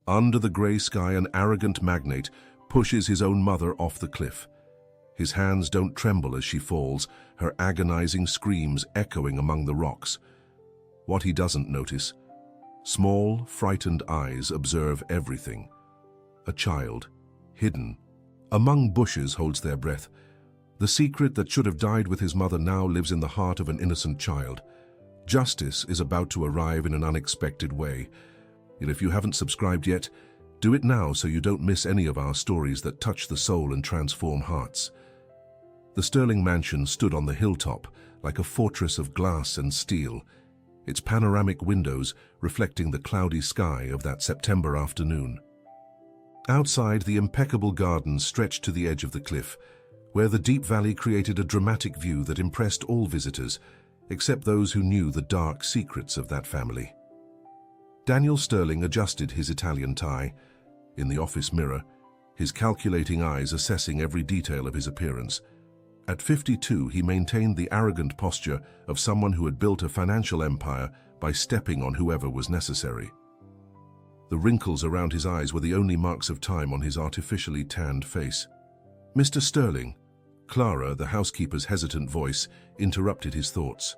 Under the grey sky, an arrogant magnate pushes his own mother off the cliff. His hands don't tremble as she falls, her agonizing screams echoing among the rocks. What he doesn't notice: small, frightened eyes observe everything. A child, hidden among bushes, holds their breath. The secret that should have died with his mother now lives in the heart of an innocent child. Justice is about to arrive in an unexpected way. And if you haven't subscribed yet, do it now so you don't miss any of our stories that touch the soul and transform hearts. The Sterling mansion stood on the hilltop like a fortress of glass and steel, its panoramic windows reflecting the cloudy sky of that September afternoon. Outside, the impeccable gardens stretched to the edge of the cliff, where the deep valley created a dramatic view that impressed all visitors, except those who knew the dark secrets of that family. Daniel Sterling adjusted his Italian tie. In the office mirror, his calculating eyes assessing every detail of his appearance. At 52, he maintained the arrogant posture of someone who had built a financial empire by stepping on whoever was necessary. The wrinkles around his eyes were the only marks of time on his artificially tanned face. "Mr. Sterling," Clara, the housekeeper's hesitant voice, interrupted his thoughts.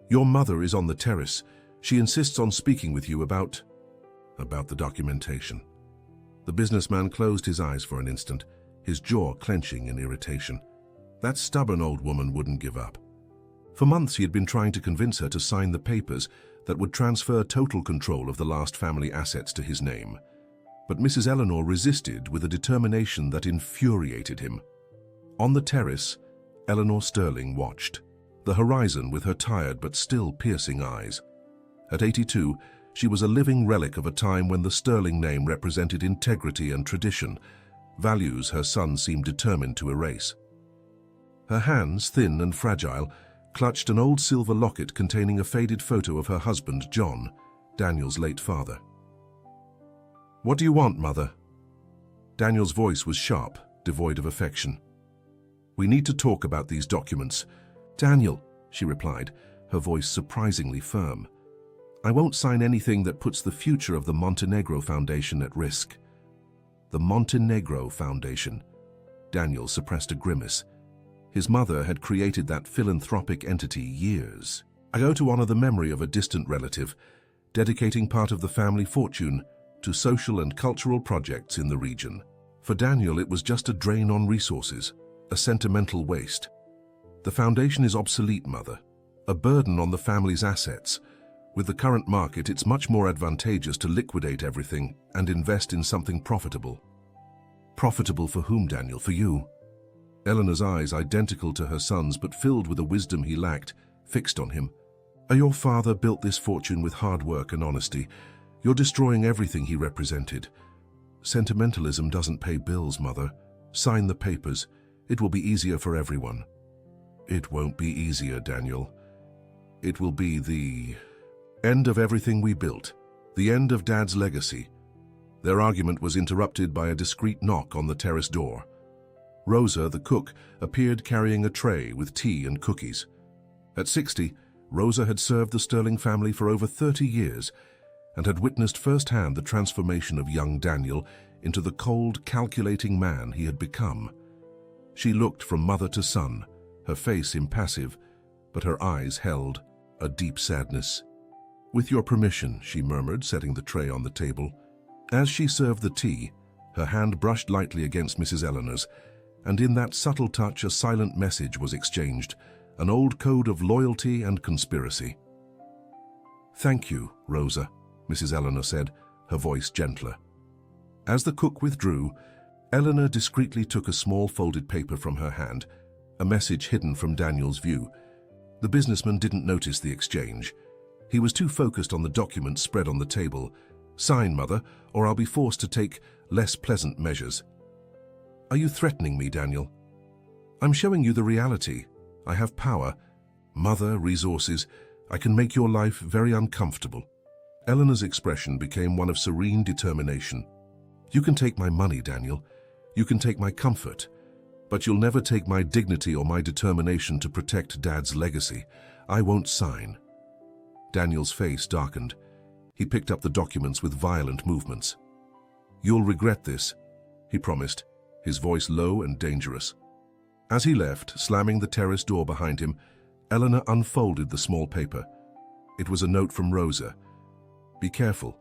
"Your mother is on the terrace. She insists on speaking with you about the documentation." The businessman closed his eyes for an instant, his jaw clenching in irritation. That stubborn old woman wouldn't give up. For months he had been trying to convince her to sign the papers that would transfer total control of the last family assets to his name. But Mrs. Eleanor resisted with a determination that infuriated him. On the terrace, Eleanor Sterling watched the horizon with her tired but still piercing eyes. At 82, she was a living relic of a time when the Sterling name represented integrity and tradition, values her son seemed determined to erase. Her hands, thin and fragile, clutched an old silver locket containing a faded photo of her husband, John, Daniel's late father. "What do you want, Mother?" Daniel's voice was sharp, devoid of affection. "We need to talk about these documents." "Daniel," she replied, her voice surprisingly firm, "I won't sign anything that puts the future of the Montenegro Foundation at risk." The Montenegro Foundation. Daniel suppressed a grimace. His mother had created that philanthropic entity years ago to honor the memory of a distant relative, dedicating part of the family fortune to social and cultural projects in the region. For Daniel, it was just a drain on resources, a sentimental waste. "The foundation is obsolete, Mother, a burden on the family's assets. With the current market, it's much more advantageous to liquidate everything and invest in something profitable." "Profitable for whom, Daniel? For you?" Eleanor's eyes, identical to her son's but filled with a wisdom he lacked, fixed on him. "Your father built this fortune with hard work and honesty. You're destroying everything he represented. Sentimentalism doesn't pay bills, Mother. Sign the papers. It will be easier for everyone." "It won't be easier, Daniel. It will be the end of everything we built, the end of Dad's legacy." Their argument was interrupted by a discreet knock on the terrace door. Rosa, the cook, appeared carrying a tray with tea and cookies. At 60, Rosa had served the Sterling family for over 30 years and had witnessed firsthand the transformation of young Daniel into the cold, calculating man he had become. She looked from mother to son, her face impassive, but her eyes held a deep sadness. "With your permission," she murmured, setting the tray on the table. As she served the tea, her hand brushed lightly against Mrs. Eleanor's, and in that subtle touch a silent message was exchanged, an old code of loyalty and conspiracy. "Thank you, Rosa," Mrs. Eleanor said, her voice gentler. As the cook withdrew, Eleanor discreetly took a small folded paper from her hand, a message hidden from Daniel's view. The businessman didn't notice the exchange. He was too focused on the documents spread on the table. "Sign, Mother, or I'll be forced to take less pleasant measures." "Are you threatening me, Daniel?" "I'm showing you the reality. I have power, Mother, resources. I can make your life very uncomfortable." Eleanor's expression became one of serene determination. "You can take my money, Daniel. You can take my comfort. But you'll never take my dignity or my determination to protect Dad's legacy. I won't sign." Daniel's face darkened. He picked up the documents with violent movements. "You'll regret this," he promised, his voice low and dangerous. As he left, slamming the terrace door behind him, Eleanor unfolded the small paper. It was a note from Rosa. "Be careful.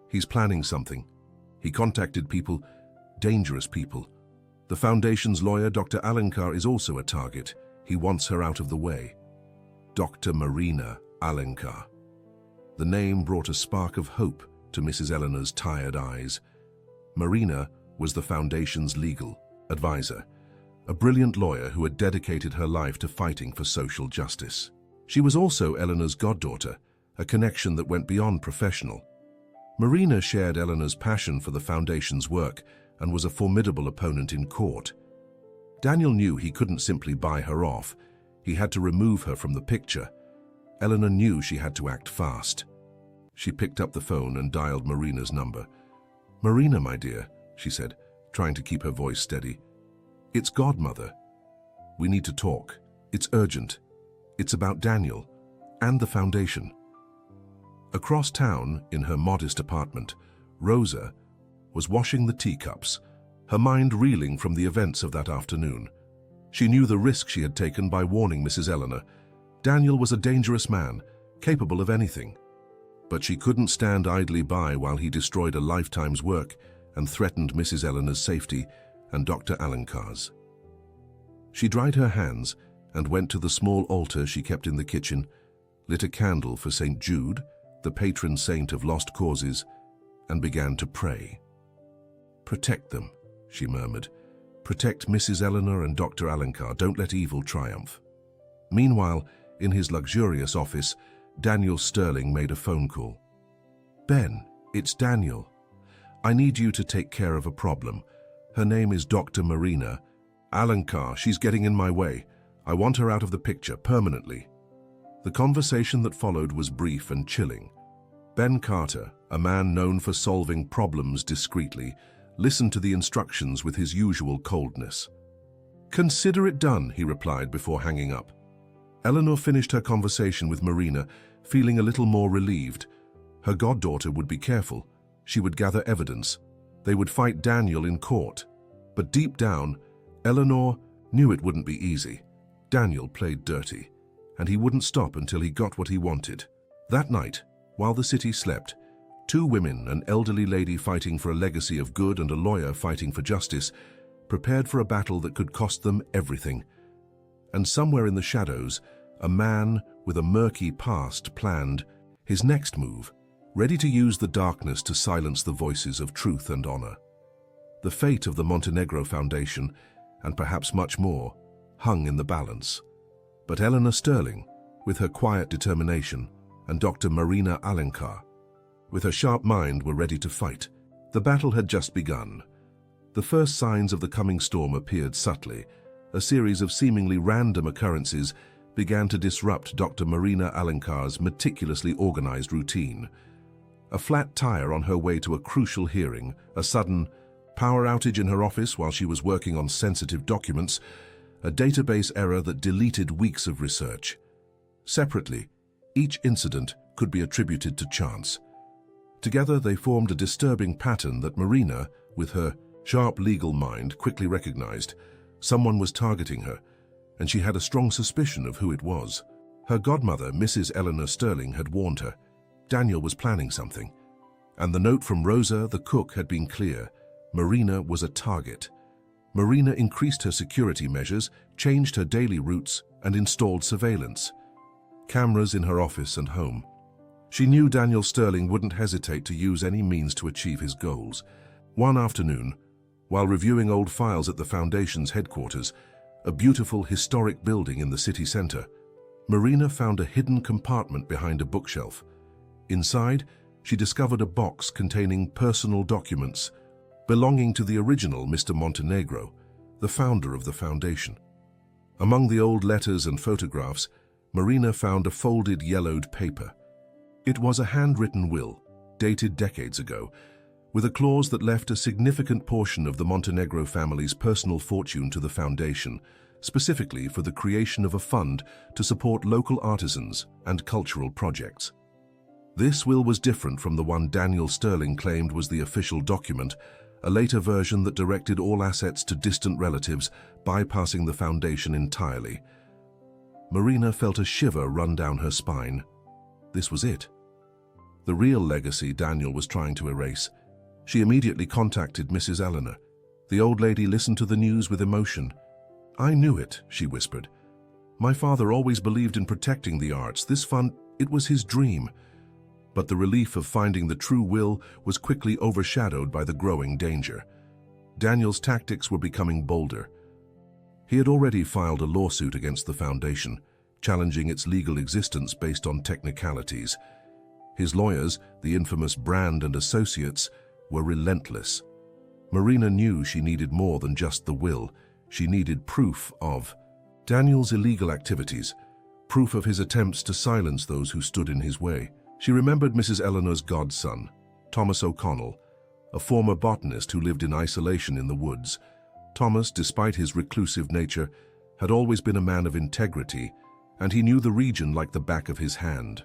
He's planning something. He contacted people, dangerous people. The Foundation's lawyer, Dr. Alencar, is also a target. He wants her out of the way." Dr. Marina Alencar. The name brought a spark of hope to Mrs. Eleanor's tired eyes. Marina was the Foundation's legal advisor, a brilliant lawyer who had dedicated her life to fighting for social justice. She was also Eleanor's goddaughter, a connection that went beyond professional. Marina shared Eleanor's passion for the Foundation's work and was a formidable opponent in court. Daniel knew he couldn't simply buy her off. He had to remove her from the picture. Eleanor knew she had to act fast. She picked up the phone and dialed Marina's number. "Marina, my dear," she said, trying to keep her voice steady. "It's Godmother. We need to talk. It's urgent. It's about Daniel and the Foundation." Across town, in her modest apartment, Rosa was washing the teacups, her mind reeling from the events of that afternoon. She knew the risk she had taken by warning Mrs. Eleanor. Daniel was a dangerous man, capable of anything. But she couldn't stand idly by while he destroyed a lifetime's work and threatened Mrs. Eleanor's safety and Dr. Alencar's. She dried her hands and went to the small altar she kept in the kitchen, lit a candle for St. Jude, the patron saint of lost causes, and began to pray. "Protect them," she murmured. "Protect Mrs. Eleanor and Dr. Alencar. Don't let evil triumph." Meanwhile, in his luxurious office, Daniel Sterling made a phone call. "Ben, it's Daniel. I need you to take care of a problem. Her name is Dr. Marina Alencar. She's getting in my way. I want her out of the picture permanently." The conversation that followed was brief and chilling. Ben Carter, a man known for solving problems discreetly, listened to the instructions with his usual coldness. "Consider it done," he replied before hanging up. Eleanor finished her conversation with Marina, feeling a little more relieved. Her goddaughter would be careful. She would gather evidence. They would fight Daniel in court. But deep down, Eleanor knew it wouldn't be easy. Daniel played dirty, and he wouldn't stop until he got what he wanted. That night, while the city slept, two women, an elderly lady fighting for a legacy of good and a lawyer fighting for justice, prepared for a battle that could cost them everything. And somewhere in the shadows, a man with a murky past planned his next move, ready to use the darkness to silence the voices of truth and honor. The fate of the Montenegro Foundation, and perhaps much more, hung in the balance. But Eleanor Sterling, with her quiet determination, and Dr. Marina Alencar, with her sharp mind, were ready to fight. The battle had just begun. The first signs of the coming storm appeared subtly. A series of seemingly random occurrences began to disrupt Dr. Marina Alencar's meticulously organized routine. A flat tire on her way to a crucial hearing, a sudden power outage in her office while she was working on sensitive documents, a database error that deleted weeks of research. Separately, each incident could be attributed to chance. Together, they formed a disturbing pattern that Marina, with her sharp legal mind, quickly recognized. Someone was targeting her, and she had a strong suspicion of who it was. Her godmother, Mrs. Eleanor Sterling, had warned her. Daniel was planning something. And the note from Rosa, the cook, had been clear. Marina was a target. Marina increased her security measures, changed her daily routes, and installed surveillance. Cameras in her office and home. She knew Daniel Sterling wouldn't hesitate to use any means to achieve his goals. One afternoon, while reviewing old files at the Foundation's headquarters, a beautiful historic building in the city center, Marina found a hidden compartment behind a bookshelf. Inside, she discovered a box containing personal documents belonging to the original Mr. Montenegro, the founder of the Foundation. Among the old letters and photographs, Marina found a folded yellowed paper. It was a handwritten will, dated decades ago, with a clause that left a significant portion of the Montenegro family's personal fortune to the Foundation, specifically for the creation of a fund to support local artisans and cultural projects. This will was different from the one Daniel Sterling claimed was the official document, a later version that directed all assets to distant relatives, bypassing the Foundation entirely. Marina felt a shiver run down her spine. This was it. The real legacy Daniel was trying to erase. She immediately contacted Mrs. Eleanor. The old lady listened to the news with emotion. "I knew it," she whispered. "My father always believed in protecting the arts. This fund, it was his dream." But the relief of finding the true will was quickly overshadowed by the growing danger. Daniel's tactics were becoming bolder. He had already filed a lawsuit against the Foundation, challenging its legal existence based on technicalities. His lawyers, the infamous Brand and Associates, were relentless. Marina knew she needed more than just the will. She needed proof of Daniel's illegal activities, proof of his attempts to silence those who stood in his way. She remembered Mrs. Eleanor's godson, Thomas O'Connell, a former botanist who lived in isolation in the woods. Thomas, despite his reclusive nature, had always been a man of integrity, and he knew the region like the back of his hand.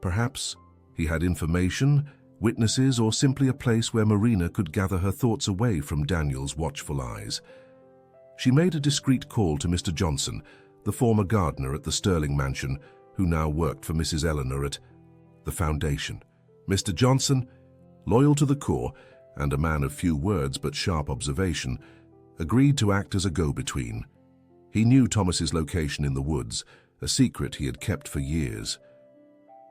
Perhaps he had information, witnesses, or simply a place where Marina could gather her thoughts away from Daniel's watchful eyes. She made a discreet call to Mr. Johnson, the former gardener at the Sterling mansion, who now worked for Mrs. Eleanor at the Foundation. Mr. Johnson, loyal to the core and a man of few words but sharp observation, agreed to act as a go-between. He knew Thomas's location in the woods, a secret he had kept for years.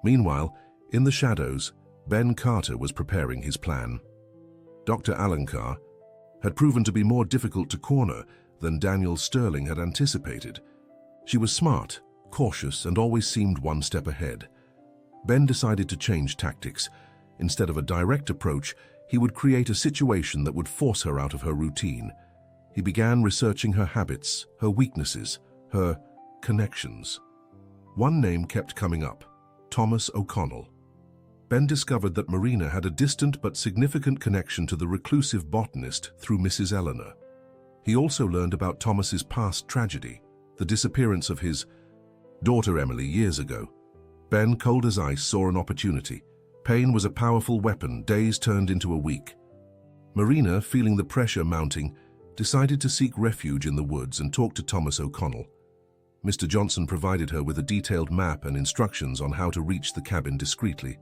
Meanwhile, in the shadows, Ben Carter was preparing his plan. Dr. Alencar had proven to be more difficult to corner than Daniel Sterling had anticipated. She was smart, cautious, and always seemed one step ahead. Ben decided to change tactics. Instead of a direct approach, he would create a situation that would force her out of her routine. He began researching her habits, her weaknesses, her connections. One name kept coming up: Thomas O'Connell. Ben discovered that Marina had a distant but significant connection to the reclusive botanist through Mrs. Eleanor. He also learned about Thomas's past tragedy, the disappearance of his daughter Emily years ago. Ben, cold as ice, saw an opportunity. Pain was a powerful weapon. Days turned into a week. Marina, feeling the pressure mounting, decided to seek refuge in the woods and talk to Thomas O'Connell. Mr. Johnson provided her with a detailed map and instructions on how to reach the cabin discreetly.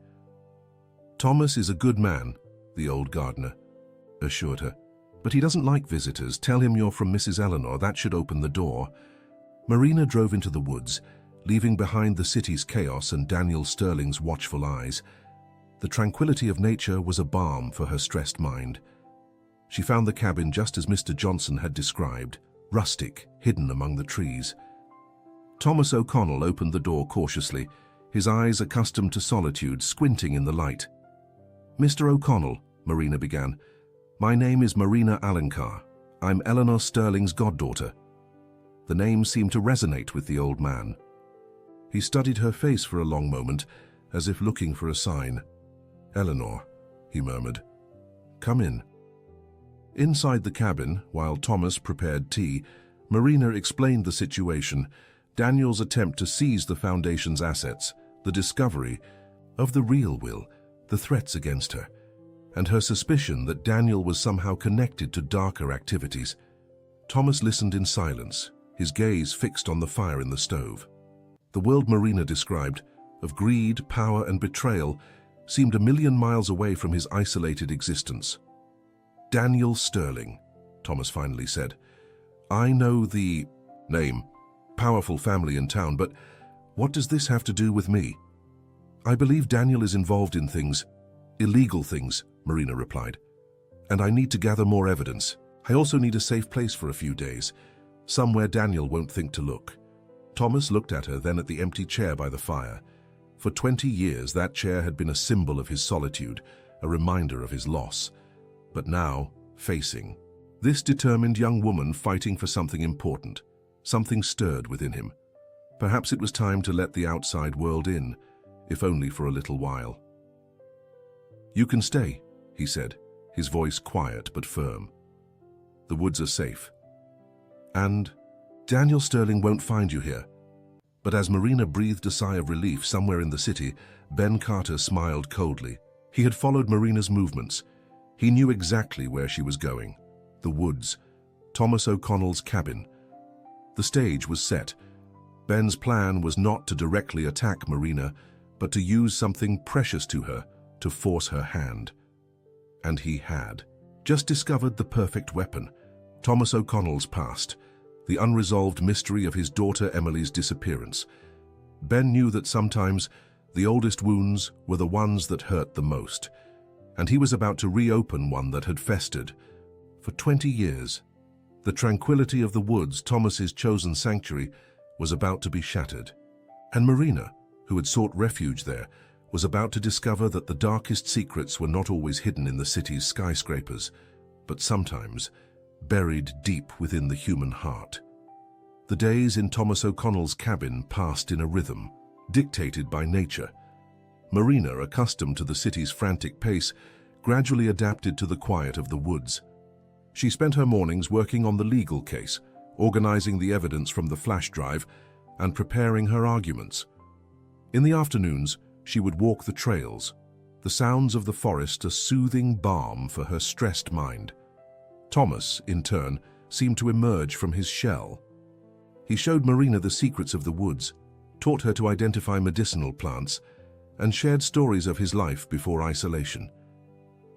"Thomas is a good man," the old gardener assured her. "But he doesn't like visitors. Tell him you're from Mrs. Eleanor. That should open the door." Marina drove into the woods, leaving behind the city's chaos and Daniel Sterling's watchful eyes. The tranquility of nature was a balm for her stressed mind. She found the cabin just as Mr. Johnson had described, rustic, hidden among the trees. Thomas O'Connell opened the door cautiously, his eyes accustomed to solitude, squinting in the light. "Mr. O'Connell," Marina began, "my name is Marina Alencar. I'm Eleanor Sterling's goddaughter." The name seemed to resonate with the old man. He studied her face for a long moment, as if looking for a sign. "Eleanor," he murmured. "Come in." Inside the cabin, while Thomas prepared tea, Marina explained the situation: Daniel's attempt to seize the Foundation's assets, the discovery of the real will, the threats against her, and her suspicion that Daniel was somehow connected to darker activities. Thomas listened in silence, his gaze fixed on the fire in the stove. The world Marina described, of greed, power, and betrayal, seemed a million miles away from his isolated existence. "Daniel Sterling," Thomas finally said. "I know the name, powerful family in town, but what does this have to do with me?" "I believe Daniel is involved in things, illegal things," Marina replied. "And I need to gather more evidence. I also need a safe place for a few days, somewhere Daniel won't think to look." Thomas looked at her, then at the empty chair by the fire. For 20 years, that chair had been a symbol of his solitude, a reminder of his loss. But now, facing this determined young woman fighting for something important, something stirred within him. Perhaps it was time to let the outside world in, if only for a little while. "You can stay," he said, his voice quiet but firm. "The woods are safe. And Daniel Sterling won't find you here." But as Marina breathed a sigh of relief somewhere in the city, Ben Carter smiled coldly. He had followed Marina's movements. He knew exactly where she was going. The woods. Thomas O'Connell's cabin. The stage was set. Ben's plan was not to directly attack Marina, but to use something precious to her to force her hand. And he had. Just discovered the perfect weapon. Thomas O'Connell's past. The unresolved mystery of his daughter Emily's disappearance. Ben knew that sometimes the oldest wounds were the ones that hurt the most, and he was about to reopen one that had festered for 20 years. The tranquility of the woods, Thomas's chosen sanctuary, was about to be shattered. And Marina, who had sought refuge there, was about to discover that the darkest secrets were not always hidden in the city's skyscrapers, but sometimes buried deep within the human heart. The days in Thomas O'Connell's cabin passed in a rhythm, dictated by nature. Marina, accustomed to the city's frantic pace, gradually adapted to the quiet of the woods. She spent her mornings working on the legal case, organizing the evidence from the flash drive, and preparing her arguments. In the afternoons, she would walk the trails, the sounds of the forest a soothing balm for her stressed mind. Thomas, in turn, seemed to emerge from his shell. He showed Marina the secrets of the woods, taught her to identify medicinal plants, and shared stories of his life before isolation.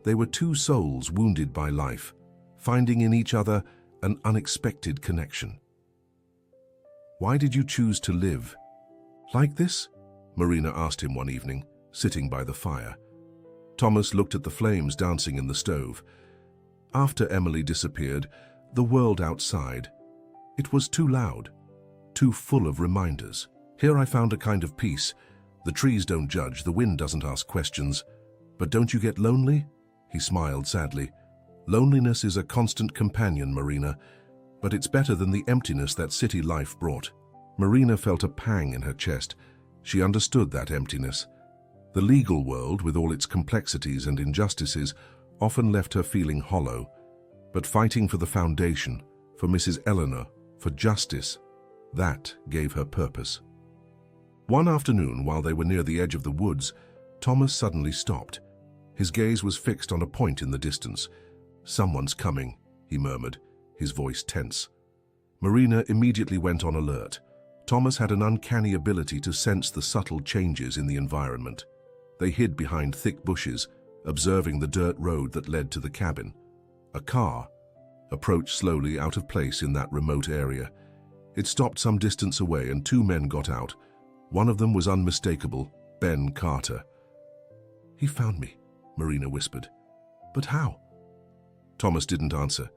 They were two souls wounded by life, finding in each other an unexpected connection. "Why did you choose to live like this?" Marina asked him one evening, sitting by the fire. Thomas looked at the flames dancing in the stove. After Emily disappeared, the world outside, it was too loud, too full of reminders. "Here I found a kind of peace. The trees don't judge, the wind doesn't ask questions. But don't you get lonely?" He smiled sadly. "Loneliness is a constant companion, Marina, but it's better than the emptiness that city life brought." Marina felt a pang in her chest. She understood that emptiness. The legal world, with all its complexities and injustices, often left her feeling hollow. But fighting for the foundation, for Mrs. Eleanor, for justice, that gave her purpose. One afternoon, while they were near the edge of the woods, Thomas suddenly stopped. His gaze was fixed on a point in the distance. "Someone's coming," he murmured, his voice tense. Marina immediately went on alert. Thomas had an uncanny ability to sense the subtle changes in the environment. They hid behind thick bushes, observing the dirt road that led to the cabin. A car approached slowly out of place in that remote area. It stopped some distance away and two men got out. One of them was unmistakable, Ben Carter. "He found me," Marina whispered. "But how?" Thomas didn't answer.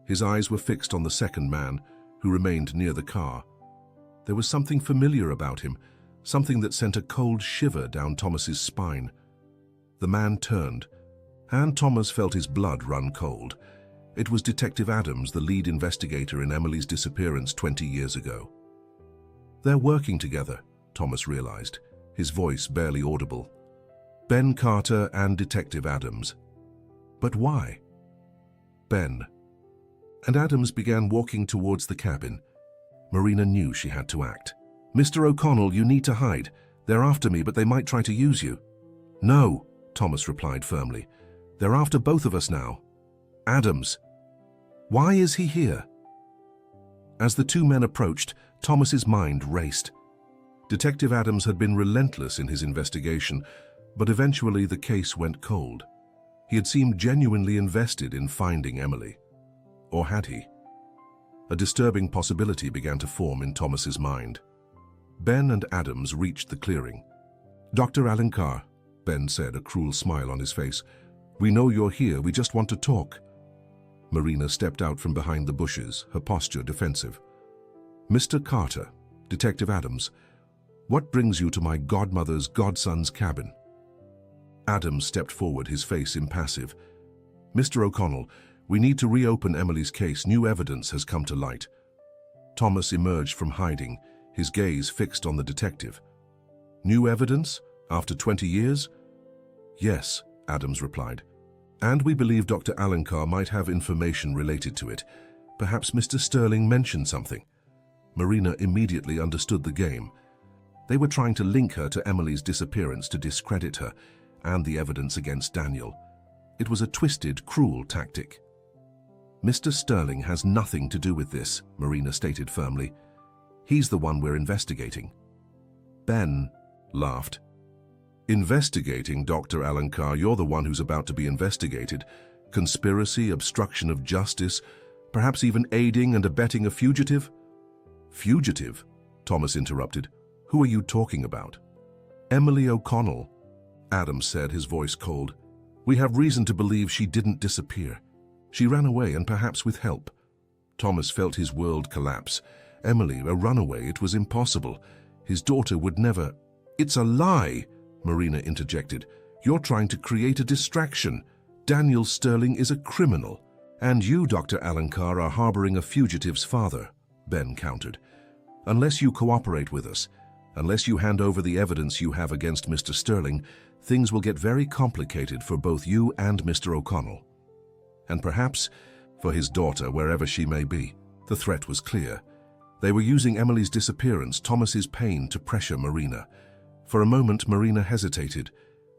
His eyes were fixed on the second man, who remained near the car. There was something familiar about him, something that sent a cold shiver down Thomas's spine. The man turned, and Thomas felt his blood run cold. It was Detective Adams, the lead investigator in Emily's disappearance 20 years ago. They're working together, Thomas realized, his voice barely audible. Ben Carter and Detective Adams. But why? Ben. And Adams began walking towards the cabin. Marina knew she had to act. "Mr. O'Connell, you need to hide. They're after me, but they might try to use you." "No," Thomas replied firmly. "They're after both of us now." "Adams. Why is he here?" As the two men approached, Thomas's mind raced. Detective Adams had been relentless in his investigation, but eventually the case went cold. He had seemed genuinely invested in finding Emily. Or had he? A disturbing possibility began to form in Thomas's mind. Ben and Adams reached the clearing. "Dr. Alencar," Ben said, a cruel smile on his face. "We know you're here, we just want to talk." Marina stepped out from behind the bushes, her posture defensive. "Mr. Carter, Detective Adams, what brings you to my godmother's godson's cabin?" Adams stepped forward, his face impassive. "Mr. O'Connell, we need to reopen Emily's case. New evidence has come to light." Thomas emerged from hiding, his gaze fixed on the detective. "New evidence? After 20 years?" "Yes," Adams replied. "And we believe Dr. Alencar might have information related to it. Perhaps Mr. Sterling mentioned something." Marina immediately understood the game. They were trying to link her to Emily's disappearance to discredit her and the evidence against Daniel. It was a twisted, cruel tactic. "Mr. Sterling has nothing to do with this," Marina stated firmly. "He's the one we're investigating." Ben laughed. "Investigating, Dr. Alencar? You're the one who's about to be investigated. Conspiracy, obstruction of justice, perhaps even aiding and abetting a fugitive?" "Fugitive?" Thomas interrupted. "Who are you talking about?" "Emily O'Connell," Adams said, his voice cold. "We have reason to believe she didn't disappear. She ran away, and perhaps with help." Thomas felt his world collapse. Emily, a runaway, it was impossible. His daughter would never— "It's a lie," Marina interjected. "You're trying to create a distraction. Daniel Sterling is a criminal. And you, Dr. Alencar, are harboring a fugitive's father," Ben countered. "Unless you cooperate with us, unless you hand over the evidence you have against Mr. Sterling, things will get very complicated for both you and Mr. O'Connell. And perhaps for his daughter, wherever she may be." The threat was clear. They were using Emily's disappearance, Thomas's pain, to pressure Marina. For a moment, Marina hesitated.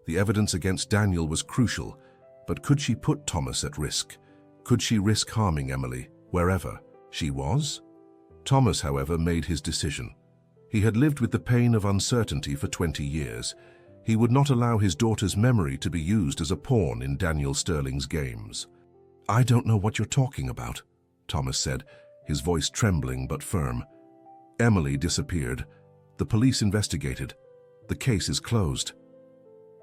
The evidence against Daniel was crucial, but could she put Thomas at risk? Could she risk harming Emily, wherever she was? Thomas, however, made his decision. He had lived with the pain of uncertainty for 20 years. He would not allow his daughter's memory to be used as a pawn in Daniel Sterling's games. "I don't know what you're talking about," Thomas said, his voice trembling but firm. "Emily disappeared. The police investigated. The case is closed."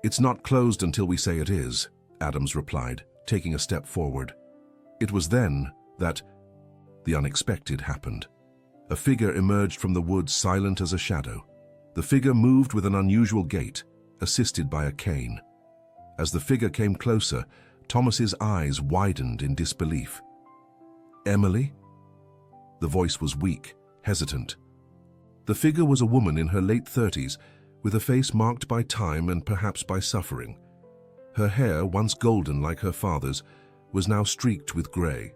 "It's not closed until we say it is," Adams replied, taking a step forward. It was then that the unexpected happened. A figure emerged from the woods, silent as a shadow. The figure moved with an unusual gait, assisted by a cane. As the figure came closer, Thomas's eyes widened in disbelief. "Emily?" The voice was weak, hesitant. The figure was a woman in her late 30s, with a face marked by time and perhaps by suffering. Her hair, once golden like her father's, was now streaked with grey.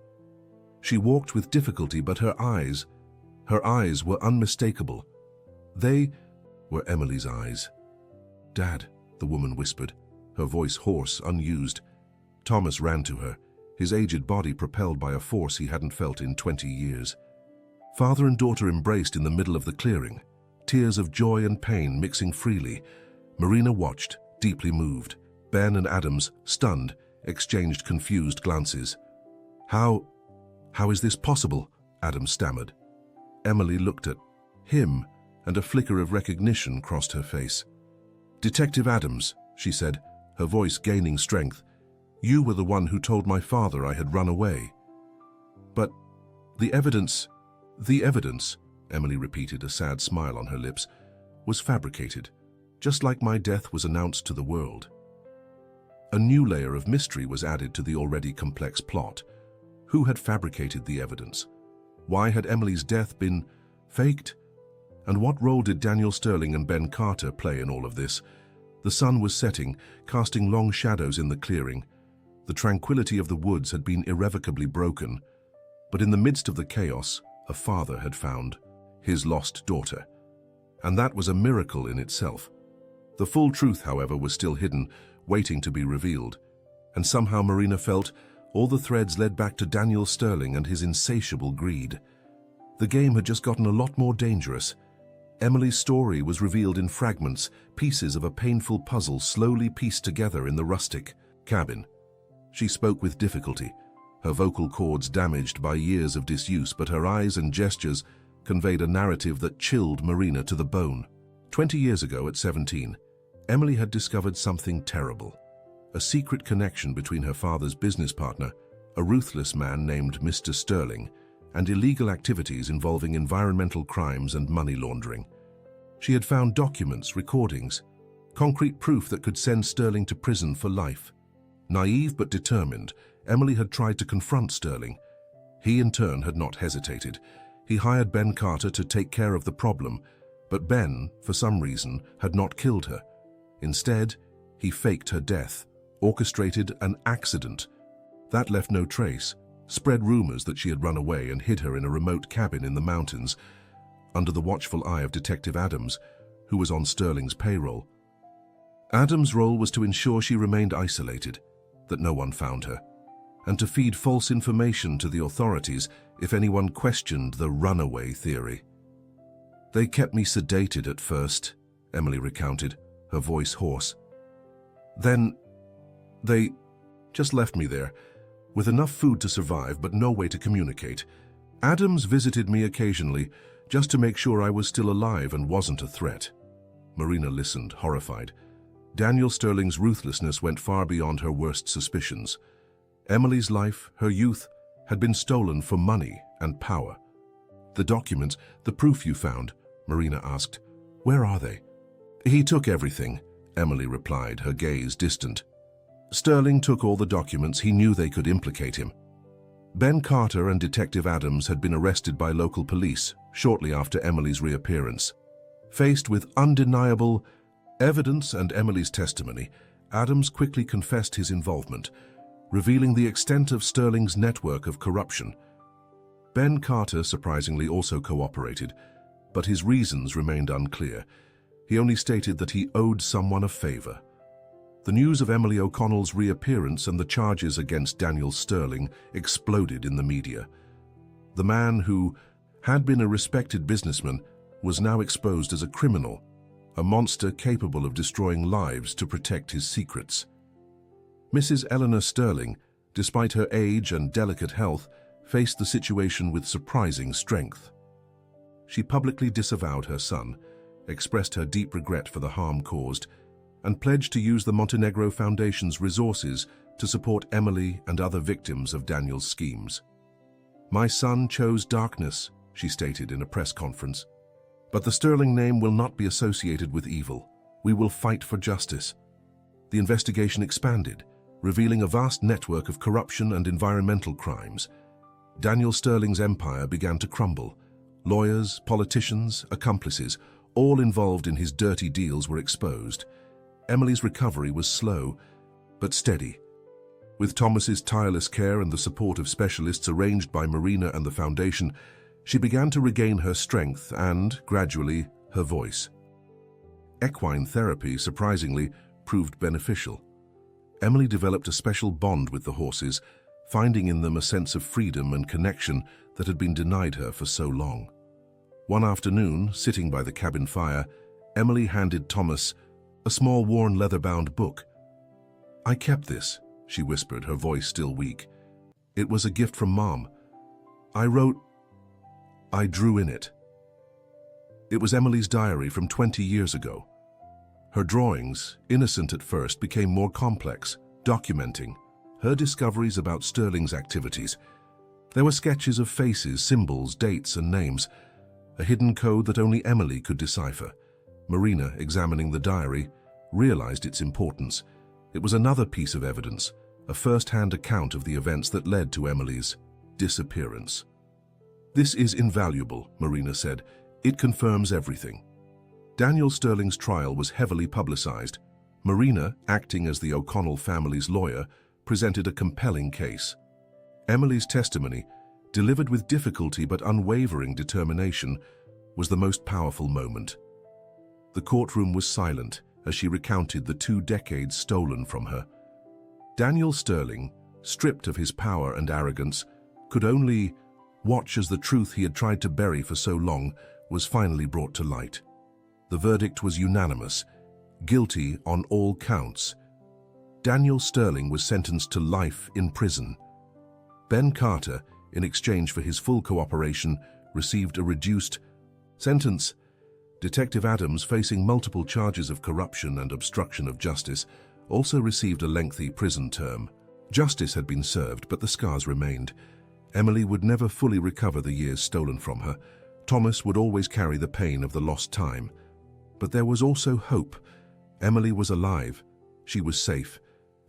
She walked with difficulty, but her eyes were unmistakable. They were Emily's eyes. "Dad," the woman whispered, her voice hoarse, unused. Thomas ran to her, his aged body propelled by a force he hadn't felt in 20 years. Father and daughter embraced in the middle of the clearing, tears of joy and pain mixing freely. Marina watched, deeply moved. Ben and Adams, stunned, exchanged confused glances. How is this possible?" Adams stammered. Emily looked at him, and a flicker of recognition crossed her face. "Detective Adams," she said, her voice gaining strength. "You were the one who told my father I had run away." "But the evidence," Emily repeated, a sad smile on her lips, "was fabricated, just like my death was announced to the world." A new layer of mystery was added to the already complex plot. Who had fabricated the evidence? Why had Emily's death been faked? And what role did Daniel Sterling and Ben Carter play in all of this? The sun was setting, casting long shadows in the clearing. The tranquility of the woods had been irrevocably broken. But in the midst of the chaos, a father had found his lost daughter. And that was a miracle in itself. The full truth, however, was still hidden, waiting to be revealed. And somehow Marina felt all the threads led back to Daniel Sterling and his insatiable greed. The game had just gotten a lot more dangerous. Emily's story was revealed in fragments, pieces of a painful puzzle slowly pieced together in the rustic cabin. She spoke with difficulty, her vocal cords damaged by years of disuse, but her eyes and gestures conveyed a narrative that chilled Marina to the bone. 20 years ago, at 17, Emily had discovered something terrible. A secret connection between her father's business partner, a ruthless man named Mr. Sterling, and illegal activities involving environmental crimes and money laundering. She had found documents, recordings, concrete proof that could send Sterling to prison for life. Naive but determined, Emily had tried to confront Sterling. He, in turn, had not hesitated. He hired Ben Carter to take care of the problem, but Ben, for some reason, had not killed her. Instead, he faked her death, orchestrated an accident. That left no trace, spread rumors that she had run away and hid her in a remote cabin in the mountains, under the watchful eye of Detective Adams, who was on Sterling's payroll. Adams' role was to ensure she remained isolated. that no one found her, and to feed false information to the authorities if anyone questioned the runaway theory. "They kept me sedated at first," Emily recounted, her voice hoarse. "Then they just left me there, with enough food to survive but no way to communicate. Adams visited me occasionally, just to make sure I was still alive and wasn't a threat." Marina listened, horrified. Daniel Sterling's ruthlessness went far beyond her worst suspicions. Emily's life, her youth, had been stolen for money and power. "The documents, the proof you found," Marina asked. "Where are they?" "He took everything," Emily replied, her gaze distant. "Sterling took all the documents. He knew they could implicate him." Ben Carter and Detective Adams had been arrested by local police shortly after Emily's reappearance. Faced with undeniable evidence and Emily's testimony, Adams quickly confessed his involvement, revealing the extent of Sterling's network of corruption. Ben Carter surprisingly also cooperated, but his reasons remained unclear. He only stated that he owed someone a favor. The news of Emily O'Connell's reappearance and the charges against Daniel Sterling exploded in the media. The man who had been a respected businessman was now exposed as a criminal, a monster capable of destroying lives to protect his secrets. Mrs. Eleanor Sterling, despite her age and delicate health, faced the situation with surprising strength. She publicly disavowed her son, expressed her deep regret for the harm caused, and pledged to use the Montenegro Foundation's resources to support Emily and other victims of Daniel's schemes. "My son chose darkness," she stated in a press conference. "But the Sterling name will not be associated with evil. We will fight for justice." The investigation expanded, revealing a vast network of corruption and environmental crimes. Daniel Sterling's empire began to crumble. Lawyers, politicians, accomplices, all involved in his dirty deals were exposed. Emily's recovery was slow, but steady. With Thomas's tireless care and the support of specialists arranged by Marina and the Foundation, she began to regain her strength and, gradually, her voice. Equine therapy, surprisingly, proved beneficial. Emily developed a special bond with the horses, finding in them a sense of freedom and connection that had been denied her for so long. One afternoon, sitting by the cabin fire, Emily handed Thomas a small worn leather-bound book. "I kept this," she whispered, her voice still weak. "It was a gift from Mom. I drew in it." It was Emily's diary from 20 years ago. Her drawings, innocent at first, became more complex, documenting her discoveries about Sterling's activities. There were sketches of faces, symbols, dates, and names, a hidden code that only Emily could decipher. Marina, examining the diary, realized its importance. It was another piece of evidence, a first-hand account of the events that led to Emily's disappearance. "This is invaluable," Marina said. "It confirms everything." Daniel Sterling's trial was heavily publicized. Marina, acting as the O'Connell family's lawyer, presented a compelling case. Emily's testimony, delivered with difficulty but unwavering determination, was the most powerful moment. The courtroom was silent as she recounted the 2 decades stolen from her. Daniel Sterling, stripped of his power and arrogance, could only watch as the truth he had tried to bury for so long was finally brought to light. The verdict was unanimous, guilty on all counts. Daniel Sterling was sentenced to life in prison. Ben Carter, in exchange for his full cooperation, received a reduced sentence. Detective Adams, facing multiple charges of corruption and obstruction of justice, also received a lengthy prison term. Justice had been served, but the scars remained. Emily would never fully recover the years stolen from her. Thomas would always carry the pain of the lost time. But there was also hope. Emily was alive, she was safe,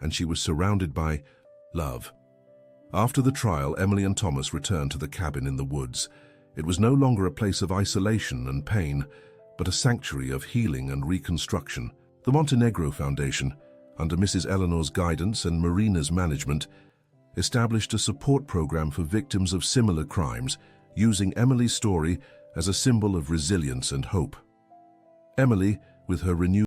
and she was surrounded by love. After the trial, Emily and Thomas returned to the cabin in the woods. It was no longer a place of isolation and pain, but a sanctuary of healing and reconstruction. The Montenegro Foundation, under Mrs. Eleanor's guidance and Marina's management, established a support program for victims of similar crimes, using Emily's story as a symbol of resilience and hope. Emily, with her renewed